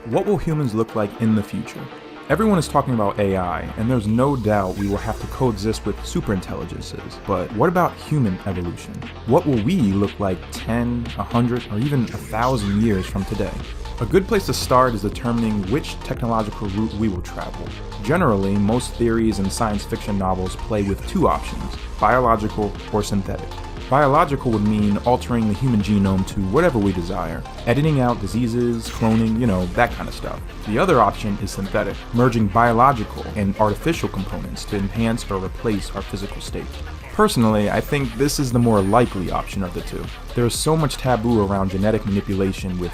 What will humans look like in the future? Everyone is talking about AI, and there's no doubt we will have to coexist with superintelligences, but what about human evolution? What will we look like 10, 100, or even 1,000 years from today? A good place to start is determining which technological route we will travel. Generally, most theories and science fiction novels play with two options, biological or synthetic. Biological would mean altering the human genome to whatever we desire, editing out diseases, cloning, that kind of stuff. The other option is synthetic, merging biological and artificial components to enhance or replace our physical state. Personally, I think this is the more likely option of the two. There is so much taboo around genetic manipulation with,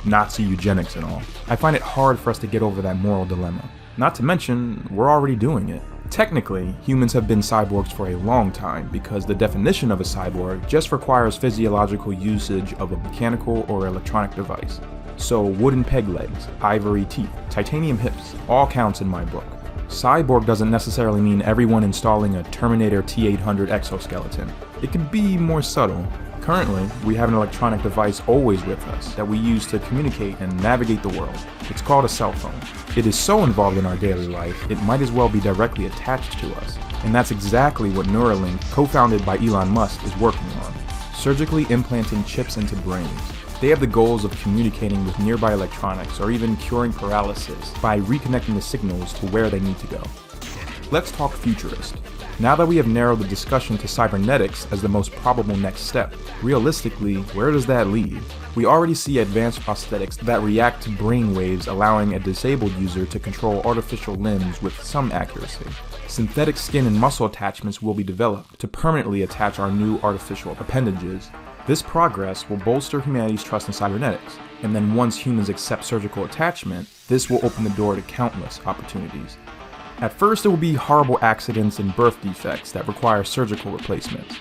Nazi eugenics and all. I find it hard for us to get over that moral dilemma. Not to mention, we're already doing it. Technically, humans have been cyborgs for a long time because the definition of a cyborg just requires physiological usage of a mechanical or electronic device. So wooden peg legs, ivory teeth, titanium hips, all counts in my book. Cyborg doesn't necessarily mean everyone installing a Terminator T-800 exoskeleton. It can be more subtle. Currently, we have an electronic device always with us that we use to communicate and navigate the world. It's called a cell phone. It is so involved in our daily life, it might as well be directly attached to us. And that's exactly what Neuralink, co-founded by Elon Musk, is working on. Surgically implanting chips into brains. They have the goals of communicating with nearby electronics or even curing paralysis by reconnecting the signals to where they need to go. Let's talk futurist. Now that we have narrowed the discussion to cybernetics as the most probable next step, realistically, where does that lead? We already see advanced prosthetics that react to brain waves, allowing a disabled user to control artificial limbs with some accuracy. Synthetic skin and muscle attachments will be developed to permanently attach our new artificial appendages. This progress will bolster humanity's trust in cybernetics, and then once humans accept surgical attachment, this will open the door to countless opportunities. At first, it will be horrible accidents and birth defects that require surgical replacements,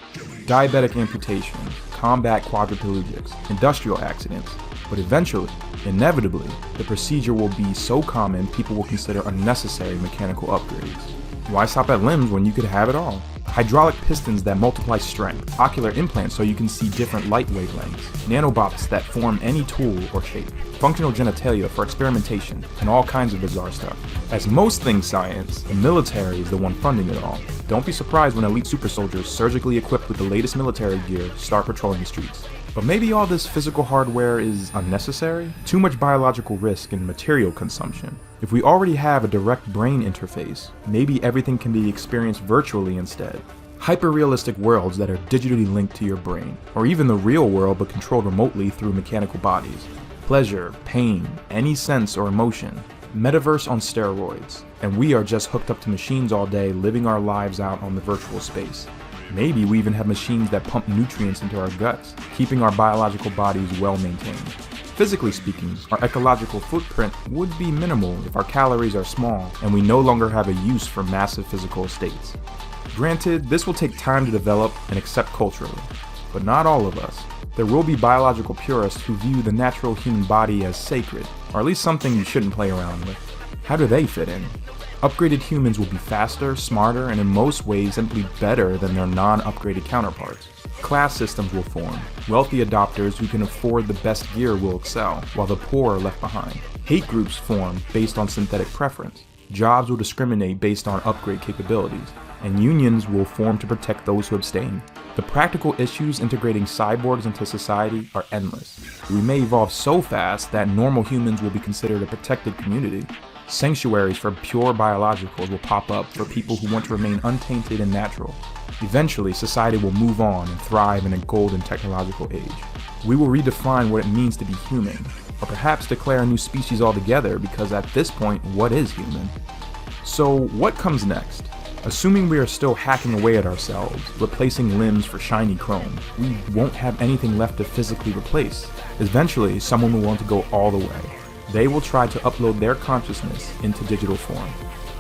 diabetic amputations, combat quadriplegics, industrial accidents, but eventually, inevitably, the procedure will be so common people will consider unnecessary mechanical upgrades. Why stop at limbs when you could have it all? Hydraulic pistons that multiply strength, ocular implants so you can see different light wavelengths, nanobots that form any tool or shape, functional genitalia for experimentation, and all kinds of bizarre stuff. As most things science, the military is the one funding it all. Don't be surprised when elite super soldiers surgically equipped with the latest military gear start patrolling the streets. But maybe all this physical hardware is unnecessary? Too much biological risk and material consumption. If we already have a direct brain interface, maybe everything can be experienced virtually instead. Hyper-realistic worlds that are digitally linked to your brain, or even the real world but controlled remotely through mechanical bodies. Pleasure, pain, any sense or emotion. Metaverse on steroids, and we are just hooked up to machines all day living our lives out on the virtual space. Maybe we even have machines that pump nutrients into our guts, keeping our biological bodies well maintained. Physically speaking, our ecological footprint would be minimal if our calories are small and we no longer have a use for massive physical estates. Granted, this will take time to develop and accept culturally, but not all of us. There will be biological purists who view the natural human body as sacred, or at least something you shouldn't play around with. How do they fit in? Upgraded humans will be faster, smarter, and in most ways simply better than their non-upgraded counterparts. Class systems will form. Wealthy adopters who can afford the best gear will excel, while the poor are left behind. Hate groups form based on synthetic preference. Jobs will discriminate based on upgrade capabilities, and unions will form to protect those who abstain. The practical issues integrating cyborgs into society are endless. We may evolve so fast that normal humans will be considered a protected community. Sanctuaries for pure biologicals will pop up for people who want to remain untainted and natural. Eventually, society will move on and thrive in a golden technological age. We will redefine what it means to be human, or perhaps declare a new species altogether, because at this point, what is human? So, what comes next? Assuming we are still hacking away at ourselves, replacing limbs for shiny chrome, we won't have anything left to physically replace. Eventually, someone will want to go all the way. They will try to upload their consciousness into digital form.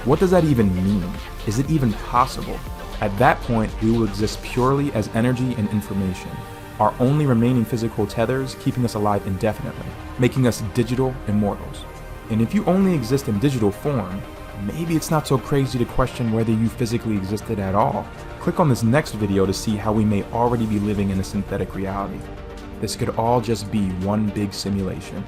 What does that even mean? Is it even possible? At that point, we will exist purely as energy and information, our only remaining physical tethers keeping us alive indefinitely, making us digital immortals. And if you only exist in digital form, maybe it's not so crazy to question whether you physically existed at all. Click on this next video to see how we may already be living in a synthetic reality. This could all just be one big simulation.